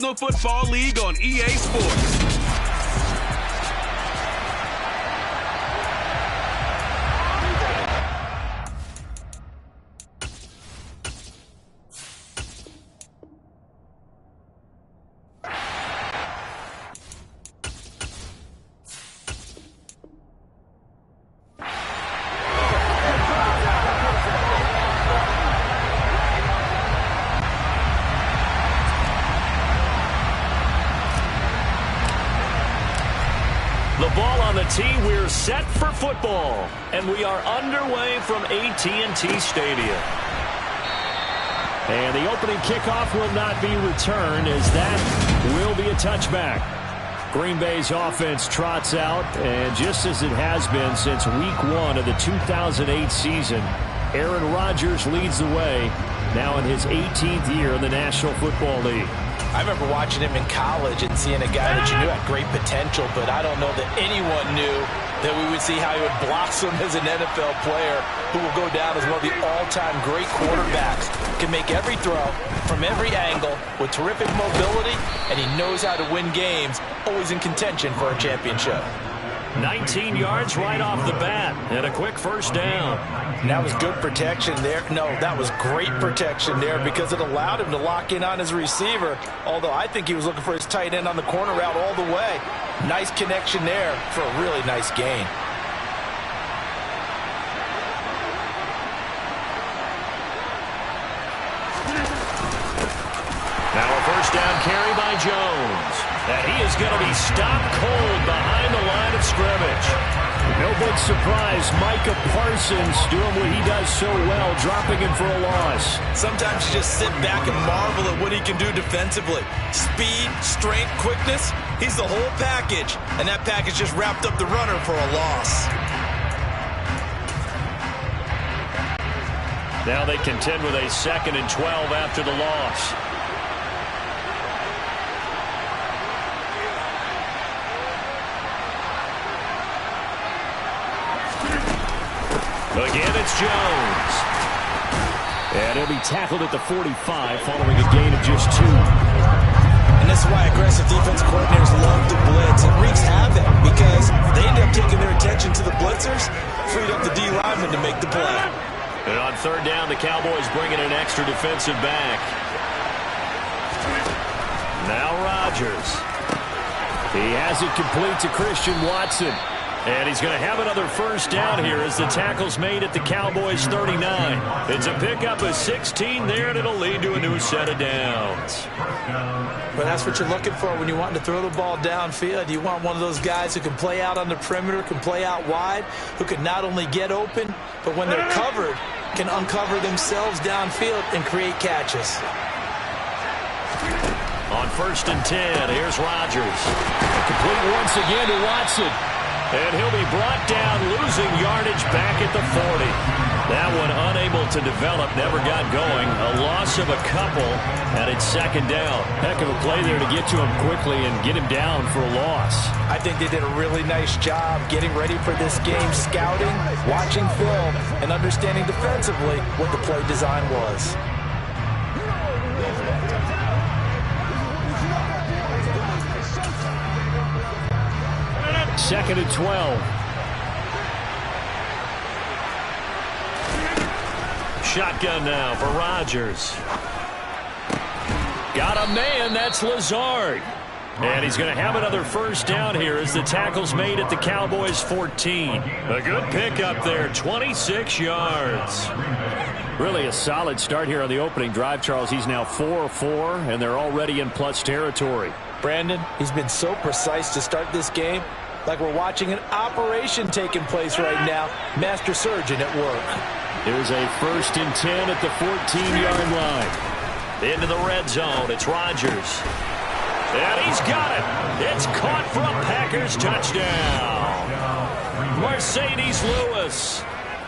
Football League on EA Sports. The ball on the tee, we're set for football, and we are underway from AT&T Stadium. And the opening kickoff will not be returned, as that will be a touchback. Green Bay's offense trots out, and just as it has been since week 1 of the 2008 season, Aaron Rodgers leads the way, now in his 18th year in the National Football League. I remember watching him in college and seeing a guy that you knew had great potential, but I don't know that anyone knew that we would see how he would blossom as an NFL player who will go down as one of the all-time great quarterbacks. Can make every throw from every angle with terrific mobility, and he knows how to win games, always in contention for a championship. 19 yards right off the bat, and a quick first down. And that was good protection there. No, that was great protection there because it allowed him to lock in on his receiver, although I think he was looking for his tight end on the corner route all the way. Nice connection there for a really nice gain. Now a first down carry by Jones. And he is going to be stopped cold behind the line of scrimmage. No big surprise, Micah Parsons doing what he does so well, dropping him for a loss. Sometimes you just sit back and marvel at what he can do defensively. Speed, strength, quickness, he's the whole package. And that package just wrapped up the runner for a loss. Now they contend with a 2nd and 12 after the loss. Again, it's Jones. And he'll be tackled at the 45 following a gain of just 2. And that's why aggressive defense coordinators love to blitz. It wreaks havoc because they end up taking their attention to the blitzers, freed up the D lineman to make the play. And on 3rd down, the Cowboys bring in an extra defensive back. Now Rodgers. He has it complete to Christian Watson. And he's going to have another first down here as the tackle's made at the Cowboys' 39. It's a pickup of 16 there, and it'll lead to a new set of downs. But that's what you're looking for when you want to throw the ball downfield. You want one of those guys who can play out on the perimeter, can play out wide, who can not only get open, but when they're covered, can uncover themselves downfield and create catches. On 1st and 10, here's Rodgers. Complete once again to Watson. And he'll be brought down, losing yardage back at the 40. That one unable to develop, never got going. A loss of a couple, and it's 2nd down. Heck of a play there to get to him quickly and get him down for a loss. I think they did a really nice job getting ready for this game, scouting, watching film, and understanding defensively what the play design was. Second and 12. Shotgun now for Rodgers. Got a man, that's Lazard. And he's going to have another first down here as the tackle's made at the Cowboys' 14. A good pickup there, 26 yards. Really a solid start here on the opening drive, Charles. He's now 4-4, and they're already in plus territory. Brandon, he's been so precise to start this game. Like we're watching an operation taking place right now. Master surgeon at work. Here's a 1st and 10 at the 14-yard line. Into the red zone. It's Rodgers. And he's got it. It's caught for a Packers touchdown. Mercedes Lewis.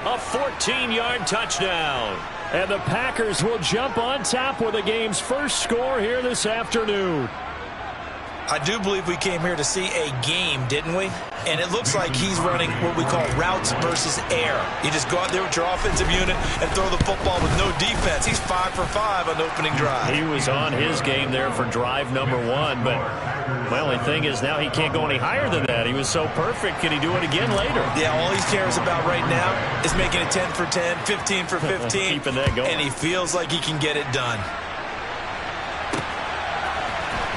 A 14-yard touchdown. And the Packers will jump on top with the game's first score here this afternoon. I do believe we came here to see a game, didn't we? And it looks like he's running what we call routes versus air. You just go out there with your offensive unit and throw the football with no defense. He's 5 for 5 on the opening drive. He was on his game there for drive number 1, but my only thing is now he can't go any higher than that. He was so perfect. Can he do it again later? Yeah, all he cares about right now is making it 10 for 10, 15 for 15. Keeping that going. And he feels like he can get it done.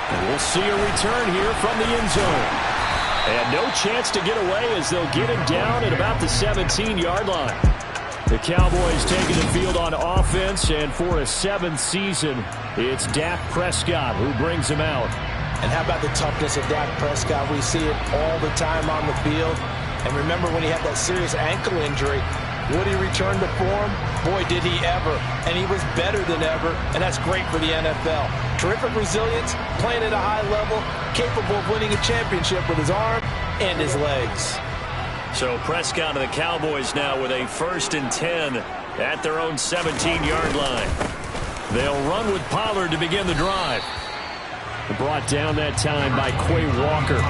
And we'll see a return here from the end zone. And no chance to get away as they'll get him down at about the 17-yard line. The Cowboys taking the field on offense, and for a 7th season, it's Dak Prescott who brings him out. And how about the toughness of Dak Prescott? We see it all the time on the field. And remember when he had that serious ankle injury, would he return to form? Boy, did he ever. And he was better than ever, and that's great for the NFL. Terrific resilience, playing at a high level, capable of winning a championship with his arm and his legs. So Prescott and the Cowboys now with a 1st and 10 at their own 17-yard line. They'll run with Pollard to begin the drive. Brought down that time by Quay Walker.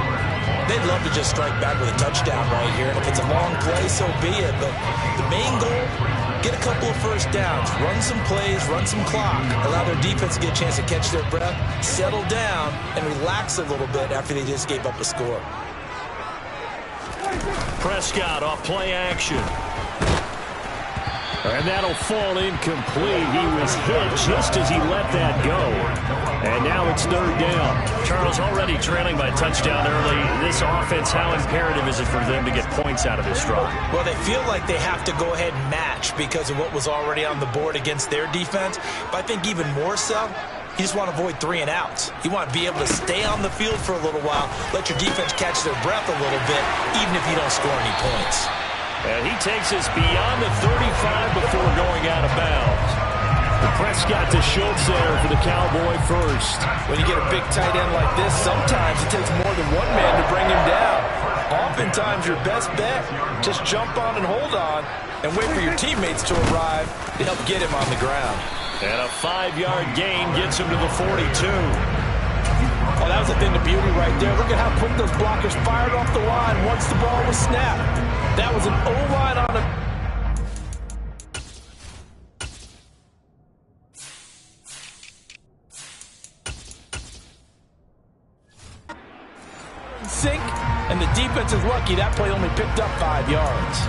They'd love to just strike back with a touchdown right here. And if it's a long play, so be it. But the main goal, get a couple of first downs, run some plays, run some clock, allow their defense to get a chance to catch their breath, settle down, and relax a little bit after they just gave up a score. Prescott off play action. And that'll fall incomplete. He was hit just as he let that go. And now it's 3rd down. Charles, already trailing by touchdown early. This offense, how imperative is it for them to get points out of this drive? Well, they feel like they have to go ahead and match because of what was already on the board against their defense. But I think even more so, you just want to avoid 3 and outs. You want to be able to stay on the field for a little while, let your defense catch their breath a little bit, even if you don't score any points. And he takes us beyond the 35 before going out of bounds. Prescott to Schultz there for the Cowboy first. When you get a big tight end like this, sometimes it takes more than one man to bring him down. Oftentimes, your best bet, just jump on and hold on and wait for your teammates to arrive to help get him on the ground. And a 5-yard gain gets him to the 42. Oh, that was a thing of beauty right there. Look at how quick those blockers fired off the line once the ball was snapped. That was an O-line on a... sink, and the defense is lucky that play only picked up 5 yards.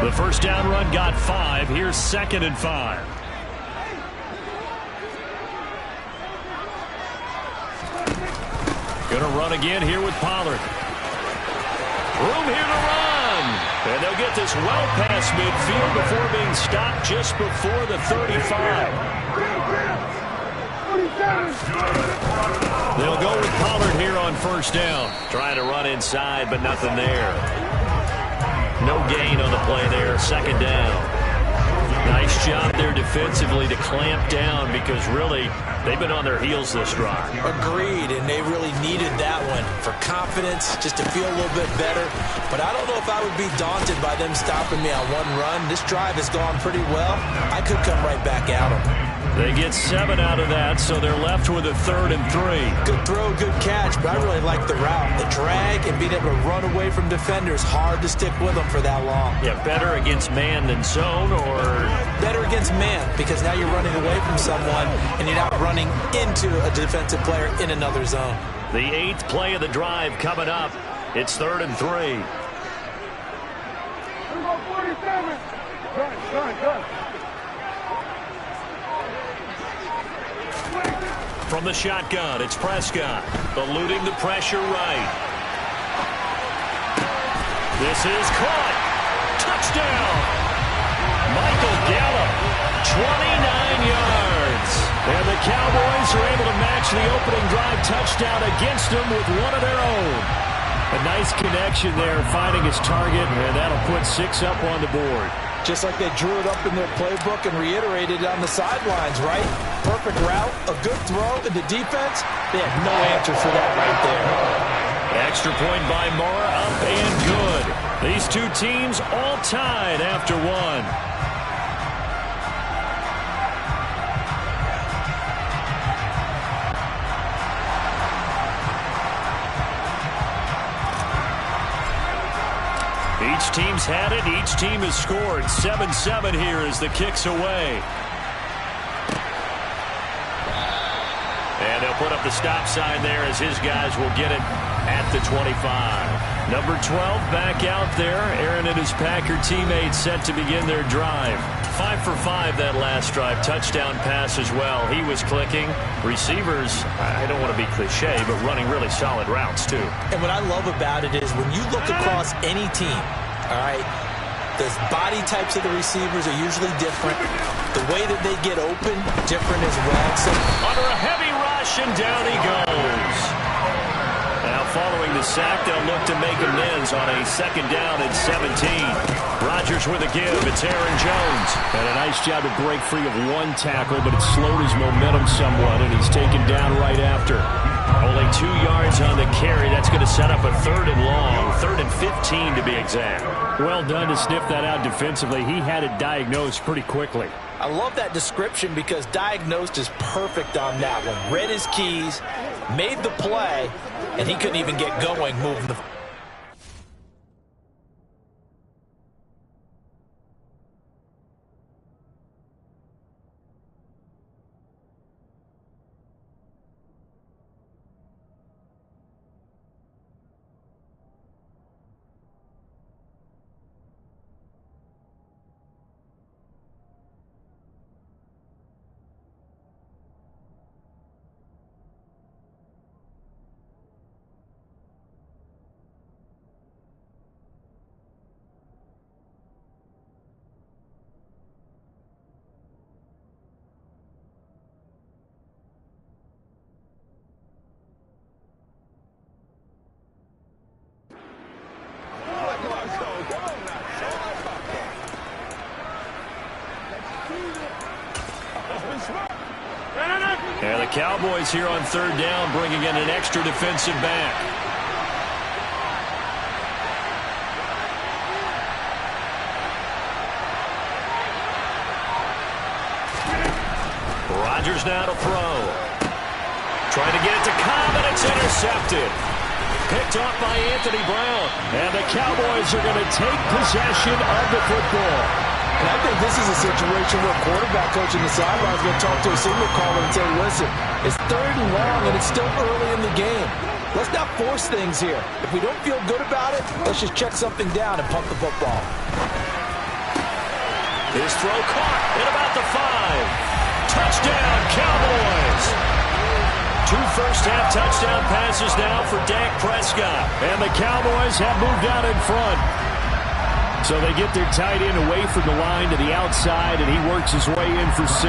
The first down run got 5. Here's 2nd and 5. Gonna run again here with Pollard. Room here to run. And they'll get this well past midfield before being stopped just before the 35. They'll go with Pollard here on 1st down. Trying to run inside, but nothing there. No gain on the play there. 2nd down. Nice job there defensively to clamp down because really they've been on their heels this drive. Agreed, and they really needed that one for confidence, just to feel a little bit better. But I don't know if I would be daunted by them stopping me on one run. This drive has gone pretty well. I could come right back at them. They get 7 out of that, so they're left with a 3rd and 3. Good throw, good catch, but I really like the route. The drag and being able to run away from defenders, hard to stick with them for that long. Yeah, better against man than zone, or? Better against man, because now you're running away from someone and you're not running into a defensive player in another zone. The 8th play of the drive coming up. It's 3rd and 3. From the shotgun, it's Prescott, eluding the pressure right. This is caught. Touchdown. Michael Gallup, 29 yards. And the Cowboys are able to match the opening drive touchdown against them with one of their own. A nice connection there, finding his target, and that'll put 6 up on the board. Just like they drew it up in their playbook and reiterated it on the sidelines, right? Perfect route, a good throw, and the defense, they had no answer for that right there. Extra point by Mora, up and good. These two teams all tied after one. Each team's had it. Each team has scored. 7-7 here as the kick's away. And they'll put up the stop sign there as his guys will get it at the 25. Number 12 back out there. Aaron and his Packer teammates set to begin their drive. 5 for 5 that last drive. Touchdown pass as well. He was clicking. Receivers, I don't want to be cliche, but running really solid routes too. And what I love about it is when you look across any team, all right, the body types of the receivers are usually different. The way that they get open, different as well. So under a heavy rush, and down he goes. Now following the sack, they'll look to make amends on a second down at 17. Rodgers with a give. It's Aaron Jones. And a nice job to break free of one tackle, but it slowed his momentum somewhat, and he's taken down right after. Only 2 yards on the carry. That's going to set up a 3rd and long. 3rd and 15 to be exact. Well done to sniff that out defensively. He had it diagnosed pretty quickly. I love that description because diagnosed is perfect on that one. Read his keys, made the play, and he couldn't even get going moving the... And the Cowboys here on 3rd down, bringing in an extra defensive back. Rodgers now to throw. Trying to get it to Cobb, and it's intercepted. Picked off by Anthony Brown. And the Cowboys are going to take possession of the football. And I think this is a situation where a quarterback coach in the sideline is going to talk to a signal caller and say, listen, it's 3rd and long and it's still early in the game. Let's not force things here. If we don't feel good about it, let's just check something down and pump the football. His throw caught at about the 5. Touchdown, Cowboys! 2 first-half touchdown passes now for Dak Prescott. And the Cowboys have moved out in front. So they get their tight end away from the line to the outside, and he works his way in for 6.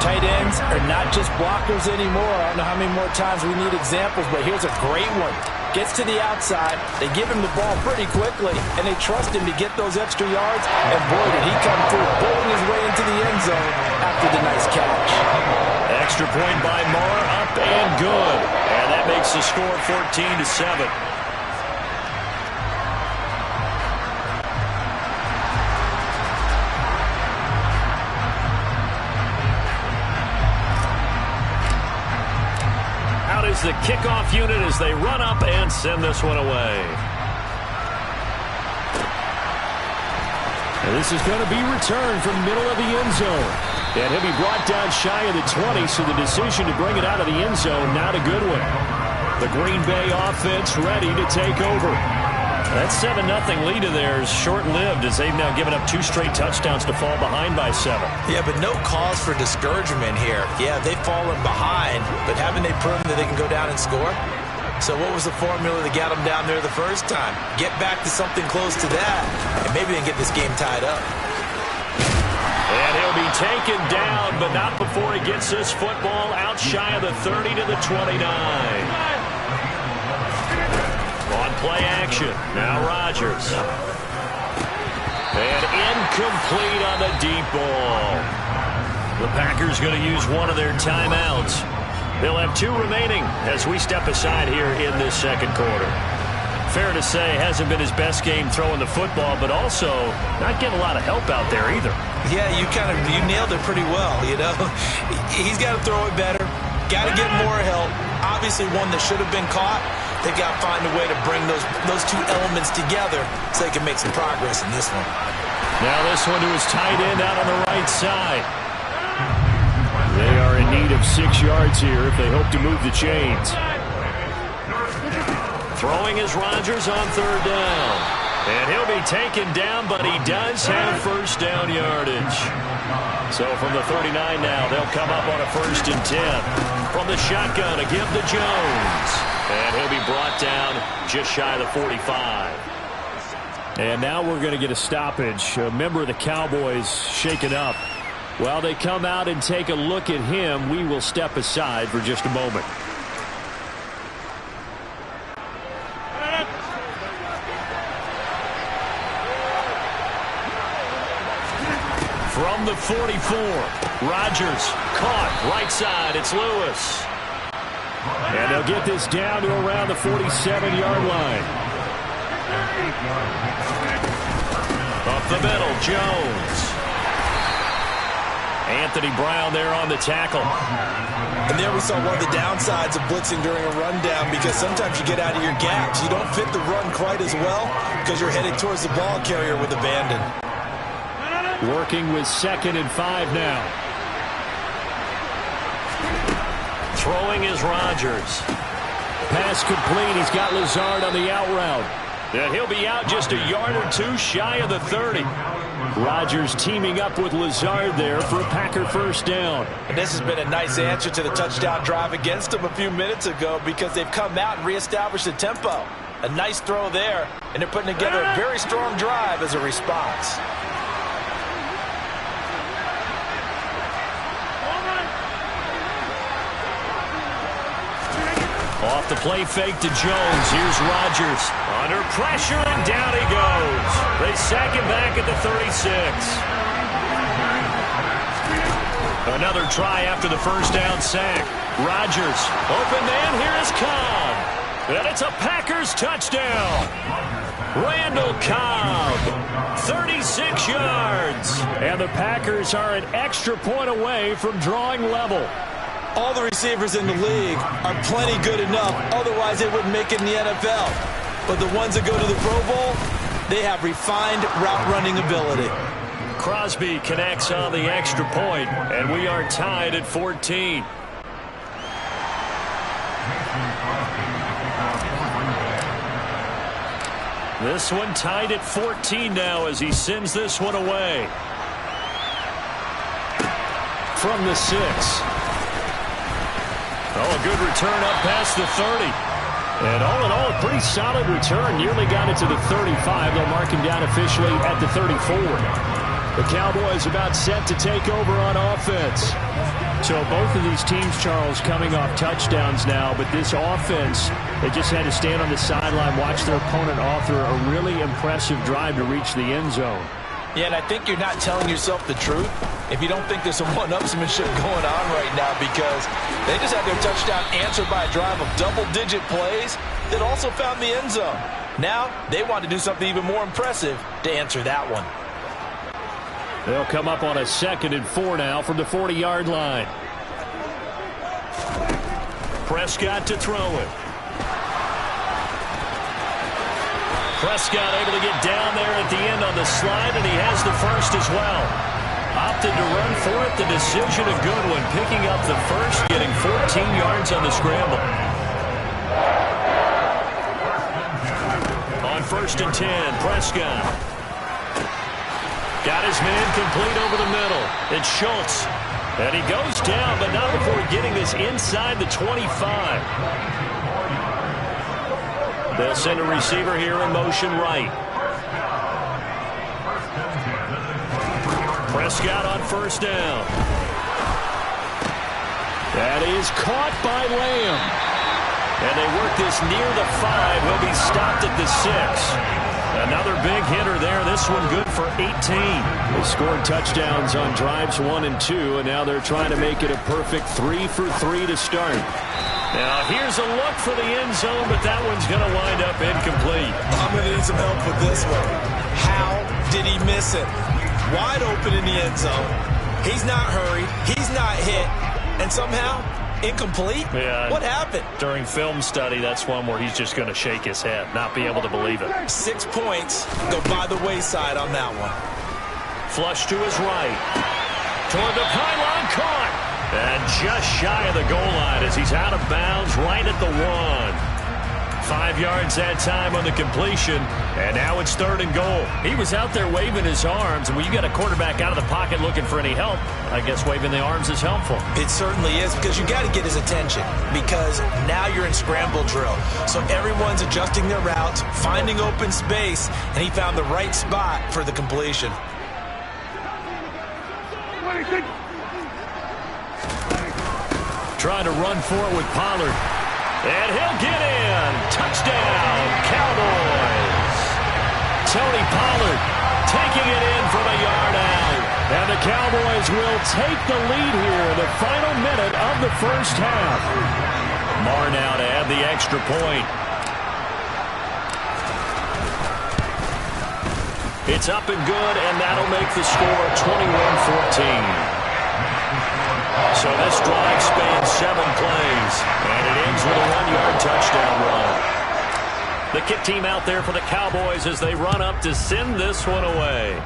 Tight ends are not just blockers anymore. I don't know how many more times we need examples, but here's a great one. Gets to the outside, they give him the ball pretty quickly, and they trust him to get those extra yards, and boy, did he come through, bowling his way into the end zone after the nice catch. Extra point by Moore, up and good. And that makes the score 14-7. Is the kickoff unit as they run up and send this one away. And this is going to be returned from the middle of the end zone. And he'll be brought down shy of the 20, so the decision to bring it out of the end zone, not a good one. The Green Bay offense ready to take over. That 7-0 lead of theirs short-lived as they've now given up 2 straight touchdowns to fall behind by 7. Yeah, but no cause for discouragement here. Yeah, they've fallen behind, but haven't they proven that they can go down and score? So what was the formula that got them down there the first time? Get back to something close to that, and maybe they can get this game tied up. And he'll be taken down, but not before he gets this football out shy of the 30 to the 29. On play action. Now Rodgers. And incomplete on the deep ball. The Packers going to use one of their timeouts. They'll have 2 remaining as we step aside here in this second quarter. Fair to say, hasn't been his best game throwing the football, but also not getting a lot of help out there either. Yeah, you nailed it pretty well, you know. He's got to throw it better, got to get more help. Obviously one that should have been caught. They've got to find a way to bring those two elements together so they can make some progress in this one. Now this one to his tight end out on the right side. They are in need of 6 yards here if they hope to move the chains. Throwing is Rodgers on 3rd down. And he'll be taken down, but he does have first down yardage. So from the 39 now, they'll come up on a 1st and 10. From the shotgun, a give to Jones. And he'll be brought down just shy of the 45. And now we're going to get a stoppage. A member of the Cowboys shaken up. While they come out and take a look at him, we will step aside for just a moment. From the 44, Rodgers caught right side. It's Lewis. And they'll get this down to around the 47-yard line. Up the middle, Jones. Anthony Brown there on the tackle. And there we saw one of the downsides of blitzing during a rundown, because sometimes you get out of your gaps. You don't fit the run quite as well because you're headed towards the ball carrier with abandon. Working with 2nd and 5 now. Throwing is Rodgers. Pass complete. He's got Lazard on the out route. And he'll be out just a yard or two shy of the 30. Rodgers teaming up with Lazard there for a Packer first down. And this has been a nice answer to the touchdown drive against them a few minutes ago, because they've come out and reestablished the tempo. A nice throw there, and they're putting together a very strong drive as a response. Off the play fake to Jones. Here's Rodgers. Under pressure, and down he goes. They sack him back at the 36. Another try after the first down sack. Rodgers, open man, here is Cobb. And it's a Packers touchdown. Randall Cobb, 36 yards. And the Packers are an extra point away from drawing level. All the receivers in the league are plenty good enough, otherwise they wouldn't make it in the NFL. But the ones that go to the Pro Bowl, they have refined route running ability. Crosby connects on the extra point, and we are tied at 14. This one tied at 14 now as he sends this one away. From the 6. Oh, a good return up past the 30. And all in all, a pretty solid return. Nearly got it to the 35. They'll mark him down officially at the 34. The Cowboys about set to take over on offense. So both of these teams, Charles, coming off touchdowns now, but this offense, they just had to stand on the sideline, watch their opponent author a really impressive drive to reach the end zone. Yeah, and I think you're not telling yourself the truth if you don't think there's some one-upsmanship going on right now, because they just had their touchdown answered by a drive of double-digit plays that also found the end zone. Now they want to do something even more impressive to answer that one. They'll come up on a 2nd and 4 now from the 40-yard line. Prescott to throw it. Prescott able to get down there at the end on the slide, and he has the first as well. Opted to run for it. The decision a good one. Picking up the first, getting 14 yards on the scramble. On 1st and 10, Prescott. Got his man complete over the middle. It's Schultz. And he goes down, but not before getting this inside the 25. They'll send a receiver here in motion right. Prescott on 1st down. That is caught by Lamb. And they work this near the 5. He'll be stopped at the 6. Another big hitter there. This one good for 18. They scored touchdowns on drives 1 and 2, and now they're trying to make it a perfect 3 for 3 to start. Now here's a look for the end zone, but that one's going to wind up incomplete. I'm going to need some help with this one. How did he miss it? Wide open in the end zone. He's not hurried. He's not hit. And somehow, incomplete? Yeah. What happened? During film study, that's one where he's just going to shake his head, not be able to believe it. 6 points go by the wayside on that one. Flush to his right. Toward the pylon, caught. And just shy of the goal line as he's out of bounds right at the 1. 5 yards that time on the completion, and now it's 3rd and goal. He was out there waving his arms, and when you got a quarterback out of the pocket looking for any help, I guess waving the arms is helpful. It certainly is, because you got to get his attention, because now you're in scramble drill. So everyone's adjusting their routes, finding open space, and he found the right spot for the completion. Trying to run for it with Pollard. And he'll get in. Touchdown, Cowboys. Tony Pollard taking it in from a yard out. And the Cowboys will take the lead here in the final minute of the first half. Marr now to add the extra point. It's up and good, and that'll make the score 21-14. So this drive spans 7 plays, and it ends with a 1-yard touchdown run. The kick team out there for the Cowboys as they run up to send this one away.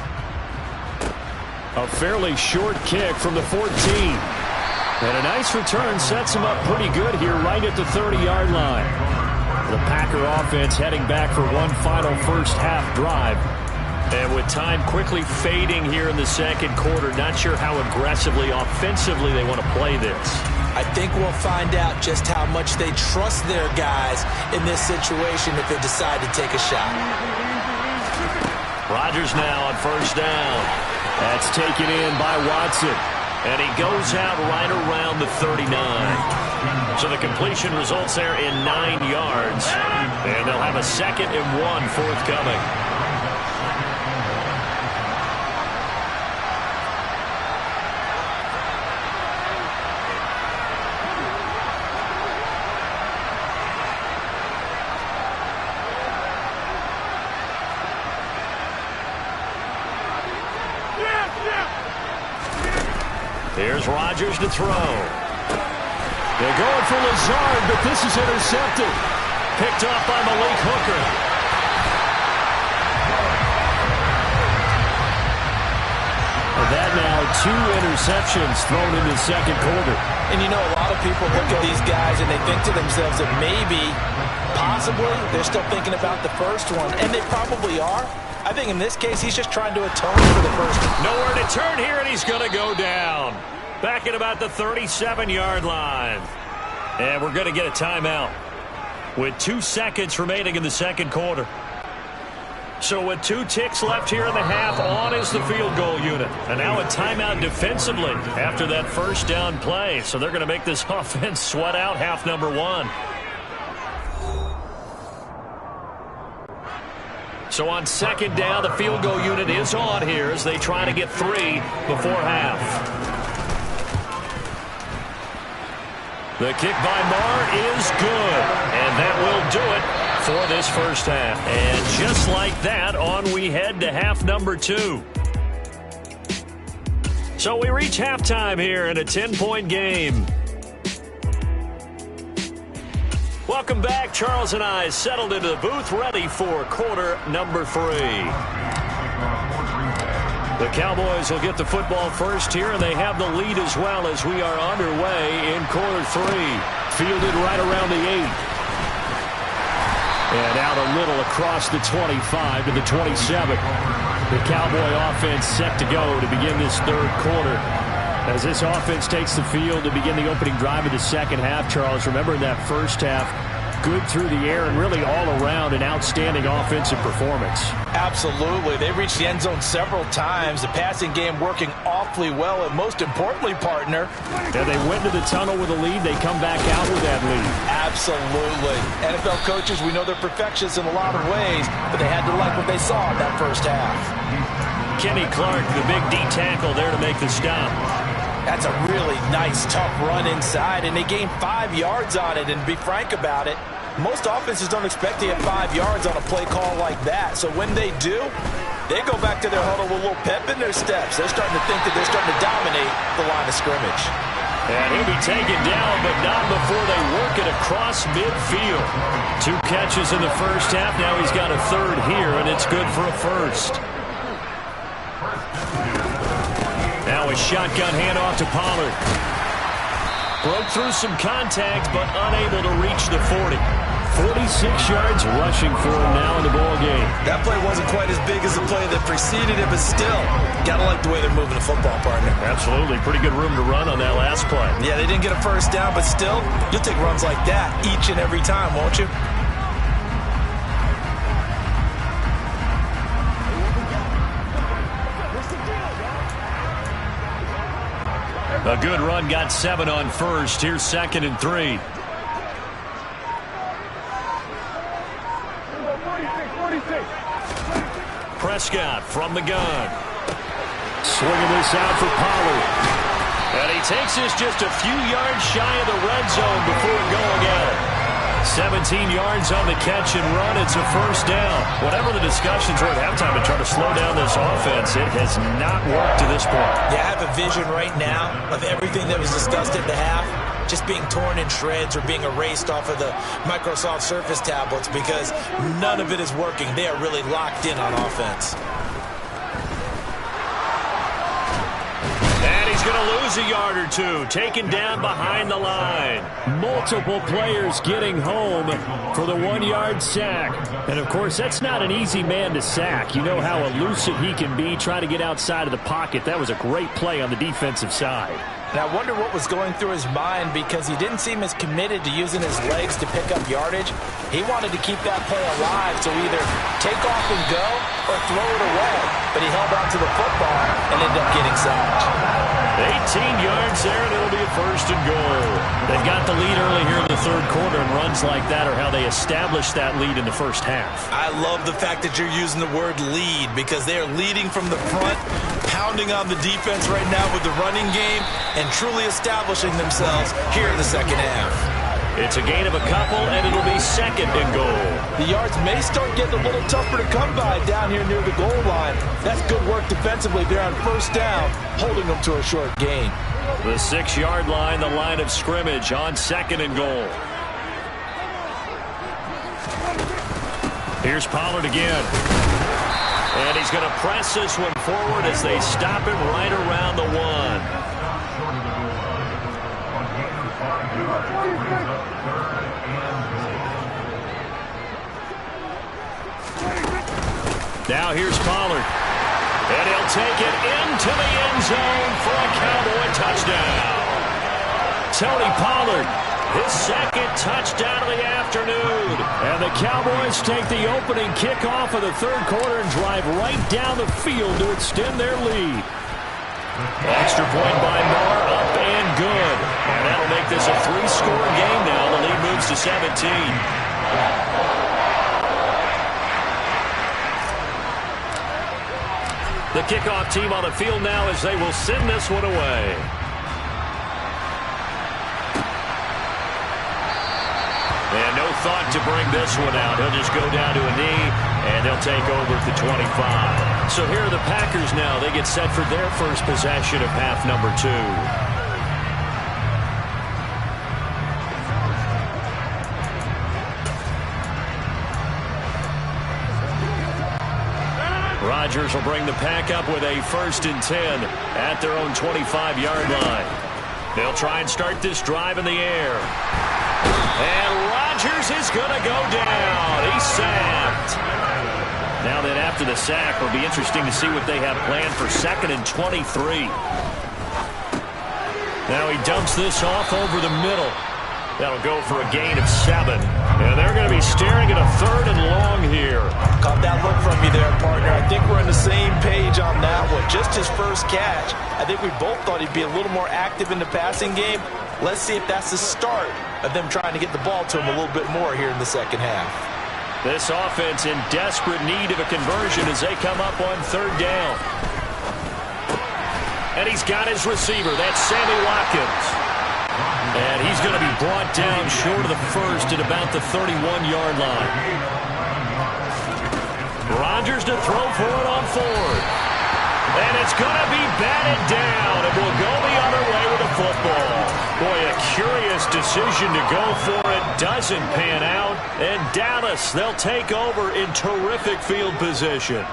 A fairly short kick from the 14. And a nice return sets them up pretty good here right at the 30-yard line. The Packer offense heading back for one final first half drive. And with time quickly fading here in the second quarter, not sure how aggressively, offensively they want to play this. I think we'll find out just how much they trust their guys in this situation if they decide to take a shot. Rodgers now on first down. That's taken in by Watson. And he goes out right around the 39. So the completion results there in 9 yards. And they'll have a 2nd and 1 forthcoming. Here's Rodgers to throw. They're going for Lazard, but this is intercepted. Picked off by Malik Hooker. And that now 2 interceptions thrown in the second quarter. And you know, a lot of people look at these guys and they think to themselves that maybe, possibly, they're still thinking about the first one. And they probably are. I think in this case, he's just trying to atone for the first one. Nowhere to turn here, and he's going to go down. Back at about the 37-yard line. And we're going to get a timeout with 2 seconds remaining in the second quarter. So with 2 ticks left here in the half, on is the field goal unit. And now a timeout defensively after that first down play. So they're going to make this offense sweat out half number 1. So on second down, the field goal unit is on here as they try to get 3 before half. The kick by Marr is good, and that will do it for this first half. And just like that, on we head to half number 2. So we reach halftime here in a 10-point game. Welcome back. Charles and I settled into the booth, ready for quarter number 3. The Cowboys will get the football first here, and they have the lead as well as we are underway in quarter 3. Fielded right around the 8. And out a little across the 25 to the 27. The Cowboy offense set to go to begin this third quarter. As this offense takes the field to begin the opening drive of the second half, Charles, remember in that first half, good through the air and really all around an outstanding offensive performance. Absolutely. They reached the end zone several times. The passing game working awfully well, and most importantly, partner. And they went to the tunnel with a lead. They come back out with that lead. Absolutely. NFL coaches, we know they're perfectionists in a lot of ways, but they had to like what they saw in that first half. Kenny Clark, the big D tackle there to make the stop. That's a really nice, tough run inside, and they gained 5 yards on it. And to be frank about it, most offenses don't expect to get 5 yards on a play call like that. So when they do, they go back to their huddle with a little pep in their steps. They're starting to think that they're starting to dominate the line of scrimmage. And he'll be taken down, but not before they work it across midfield. 2 catches in the first half. Now he's got a third here, and it's good for a first. Now a shotgun handoff to Pollard. Broke through some contact, but unable to reach the 40. 46 yards rushing for him now in the ball game. That play wasn't quite as big as the play that preceded it, but still, gotta like the way they're moving the football, partner. Absolutely. Pretty good room to run on that last play. Yeah, they didn't get a first down, but still, you'll take runs like that each and every time, won't you? A good run, got 7 on first. Here's 2nd and 3. Prescott from the gun. Swinging this out for Pollard. And he takes this just a few yards shy of the red zone before going out. 17 yards on the catch and run. It's a first down. Whatever the discussions were at halftime to try to slow down this offense, it has not worked to this point. Yeah, I have a vision right now of everything that was discussed at the half just being torn in shreds or being erased off of the Microsoft Surface tablets because none of it is working. They are really locked in on offense. And he's going to lose a yard or two, taken down behind the line. Multiple players getting home for the 1-yard sack. And, of course, that's not an easy man to sack. You know how elusive he can be trying to get outside of the pocket. That was a great play on the defensive side. And I wonder what was going through his mind because he didn't seem as committed to using his legs to pick up yardage. He wanted to keep that play alive, so either take off and go or throw it away. But he held on to the football and ended up getting sacked. 18 yards there, and it'll be a first and goal. They've got the lead early here in the third quarter, and runs like that are how they established that lead in the first half. I love the fact that you're using the word lead because they are leading from the front, pounding on the defense right now with the running game, and truly establishing themselves here in the second half. It's a gain of a couple, and it'll be 2nd and goal. The yards may start getting a little tougher to come by down here near the goal line. That's good work defensively. They're on first down, holding them to a short gain. The 6-yard line, the line of scrimmage on 2nd and goal. Here's Pollard again. And he's going to press this one forward as they stop him right around the 1. Now here's Pollard. And he'll take it into the end zone for a Cowboy touchdown. Tony Pollard, his 2nd touchdown of the afternoon. And the Cowboys take the opening kickoff of the third quarter and drive right down the field to extend their lead. Extra point by Moore, up and good. And that'll make this a 3-score game now. The lead moves to 17. The kickoff team on the field now as they will send this one away. And no thought to bring this one out. He'll just go down to a knee, and they'll take over at the 25. So here are the Packers now. They get set for their first possession of half number 2. Rodgers will bring the pack up with a 1st and 10 at their own 25-yard line. They'll try and start this drive in the air. And Rodgers is going to go down. He's sacked. Now then, after the sack, it'll be interesting to see what they have planned for 2nd and 23. Now he dumps this off over the middle. That'll go for a gain of 7. And they're going to be staring at a 3rd and long here. Caught that look from you there, partner. I think we're on the same page on that one. Just his first catch. I think we both thought he'd be a little more active in the passing game. Let's see if that's the start of them trying to get the ball to him a little bit more here in the second half. This offense in desperate need of a conversion as they come up on 3rd down. And he's got his receiver. That's Sammy Watkins. And he's going to be brought down short of the first at about the 31-yard line. Rodgers to throw for it on fourth. And it's going to be batted down. It will go the other way with the football. Boy, a curious decision to go for it. Doesn't pan out. And Dallas, they'll take over in terrific field position.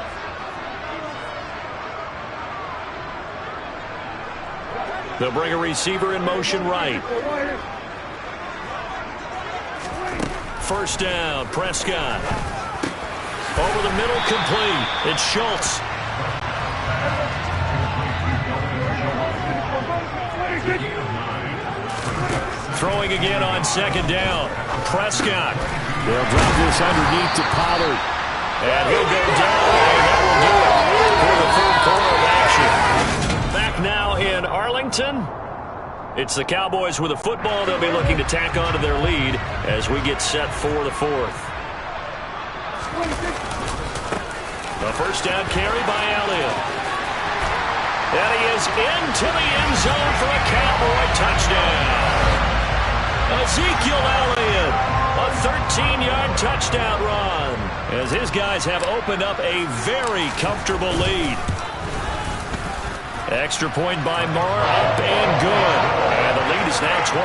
They'll bring a receiver in motion right. First down, Prescott. Over the middle, complete. It's Schultz. Throwing again on second down. Prescott. They'll drop this underneath to Pollard. And he'll go down, and that will do it for the third quarter of action. Back now in Arlington. It's the Cowboys with a football. They'll be looking to tack on to their lead as we get set for the fourth. The first down carry by Elliott. And he is into the end zone for a Cowboy touchdown. Ezekiel Elliott, a 13-yard touchdown run, as his guys have opened up a very comfortable lead. Extra point by Moore, up and good. And the lead is now 24.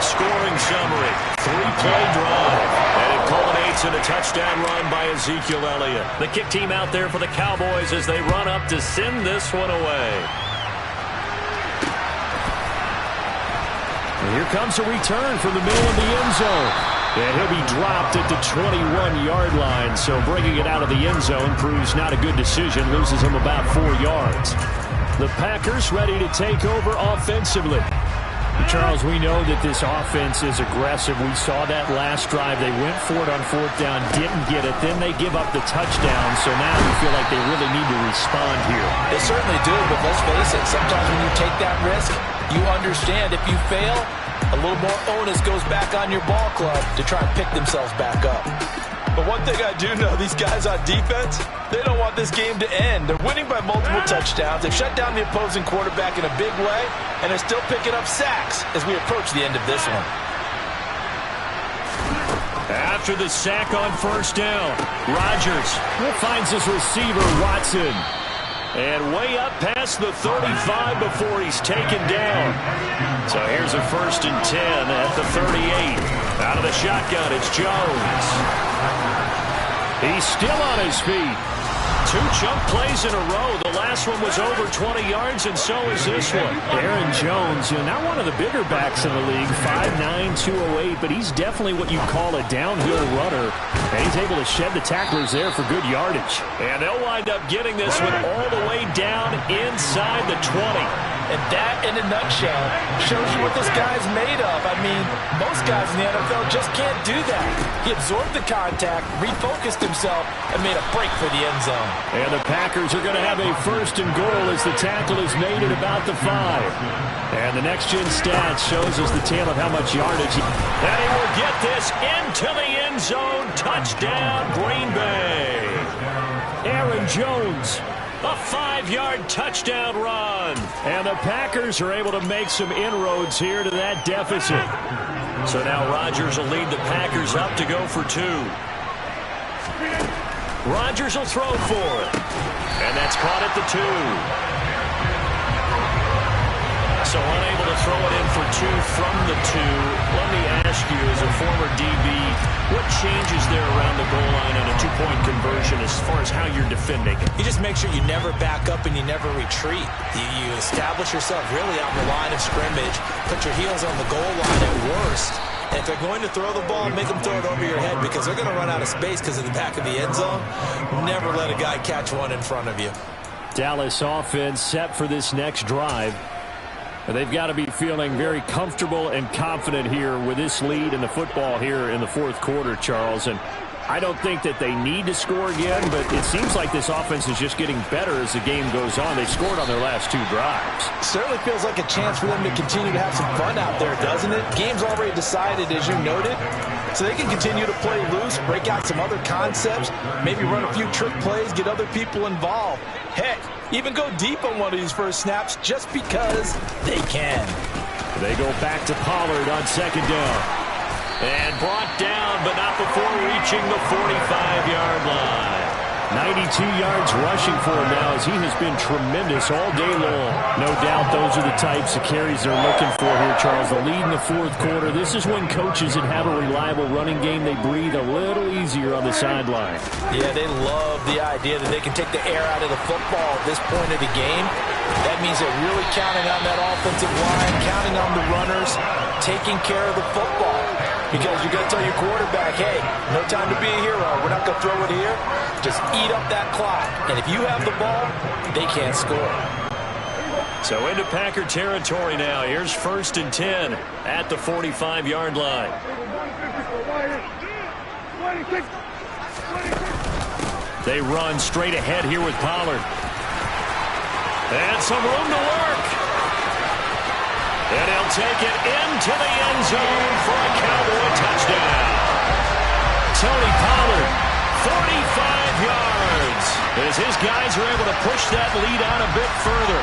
Scoring summary, 3-play drive. And it culminates in a touchdown run by Ezekiel Elliott. The kick team out there for the Cowboys as they run up to send this one away. And here comes a return from the middle of the end zone. And he'll be dropped at the 21-yard line. So bringing it out of the end zone proves not a good decision. Loses him about 4 yards. The Packers ready to take over offensively. Charles, we know that this offense is aggressive. We saw that last drive. They went for it on fourth down, didn't get it. Then they give up the touchdown. So now we feel like they really need to respond here. They certainly do, but let's face it. Sometimes when you take that risk, you understand if you fail, a little more onus goes back on your ball club to try and pick themselves back up. But one thing I do know, these guys on defense, they don't want this game to end. They're winning by multiple touchdowns. They've shut down the opposing quarterback in a big way, and they're still picking up sacks as we approach the end of this one. After the sack on first down, Rodgers finds his receiver, Watson. And way up past the 35 before he's taken down. So here's a 1st and 10 at the 38. Out of the shotgun, it's Jones. He's still on his feet. 2 chunk plays in a row. The last one was over 20 yards, and so is this one. Aaron Jones, not one of the bigger backs in the league, 5'9", 208, but he's definitely what you call a downhill runner. And he's able to shed the tacklers there for good yardage. And they'll wind up getting this one all the way down inside the 20. And that, in a nutshell, shows you what this guy's made of. I mean, most guys in the NFL just can't do that. He absorbed the contact, refocused himself, and made a break for the end zone. And the Packers are going to have a 1st and goal as the tackle is made at about the 5. And the next-gen stats shows us the tale of how much yardage. And he will get this into the end zone. Touchdown, Green Bay. Aaron Jones. A 5-yard touchdown run. And the Packers are able to make some inroads here to that deficit. So now Rodgers will lead the Packers up to go for 2. Rodgers will throw for it. And that's caught at the 2. So unable to throw it in for 2 from the 2. Let me ask you, as a former DB, what changes there around the goal line on a 2-point conversion as far as how you're defending it? You just make sure you never back up and you never retreat. You establish yourself really on the line of scrimmage, put your heels on the goal line at worst. And if they're going to throw the ball, make them throw it over your head because they're going to run out of space because of the back of the end zone. Never let a guy catch one in front of you. Dallas offense set for this next drive. They've got to be feeling very comfortable and confident here with this lead in the football here in the 4th quarter, Charles. And I don't think that they need to score again, but it seems like this offense is just getting better as the game goes on. They've scored on their last 2 drives. Certainly feels like a chance for them to continue to have some fun out there, doesn't it? Game's already decided, as you noted, so they can continue to play loose, break out some other concepts, maybe run a few trick plays, get other people involved. Heck, even go deep on one of these first snaps just because they can. They go back to Pollard on 2nd down. And brought down, but not before reaching the 45-yard line. 92 yards rushing for him now as he has been tremendous all day long. No doubt those are the types of carries they're looking for here, Charles. The lead in the 4th quarter. This is when coaches that have a reliable running game, they breathe a little easier on the sideline. Yeah, they love the idea that they can take the air out of the football at this point of the game. That means they're really counting on that offensive line, counting on the runners, taking care of the football. Because you got to tell your quarterback, hey, no time to be a hero. We're not going to throw it here. Just eat up that clock. And if you have the ball, they can't score. So into Packer territory now. Here's 1st and 10 at the 45-yard line. They run straight ahead here with Pollard. And some room to work. And he'll take it into the end zone for a Cowboy touchdown. Tony Pollard, 45 yards. As his guys are able to push that lead out a bit further.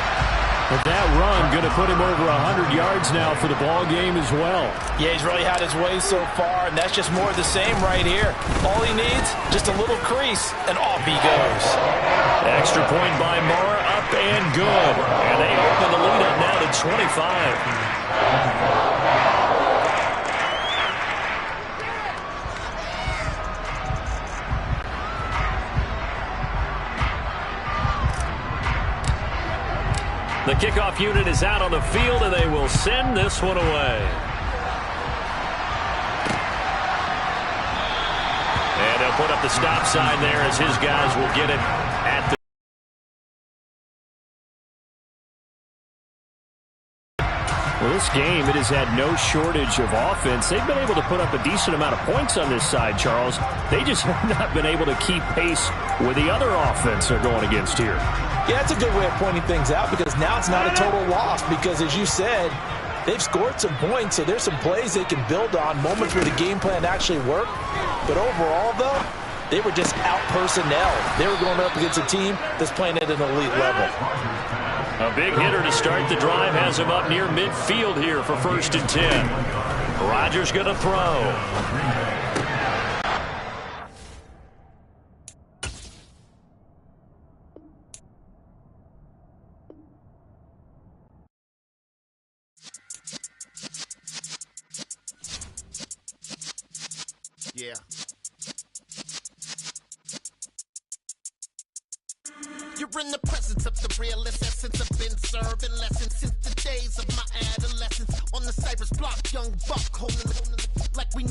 But that run going to put him over 100 yards now for the ball game as well. Yeah, he's really had his way so far, and that's just more of the same right here. All he needs, just a little crease, and off he goes. Extra point by Moore, up and good. And they open the lead up now to 25. The kickoff unit is out on the field, and they will send this one away. And they'll put up the stop sign there as his guys will get it at the... Well, this game, it has had no shortage of offense. They've been able to put up a decent amount of points on this side, Charles. They just have not been able to keep pace with the other offense they're going against here. Yeah, that's a good way of pointing things out because now it's not a total loss because, as you said, they've scored some points, so there's some plays they can build on, moments where the game plan actually worked. But overall, though, they were just out-personnel. They were going up against a team that's playing at an elite level. A big hitter to start the drive has him up near midfield here for 1st and 10. Rodgers going to throw. Yeah. You're in the presence of the realest essence. I've been serving lessons since the days of my adolescence. On the Cypress block, young buck holding like we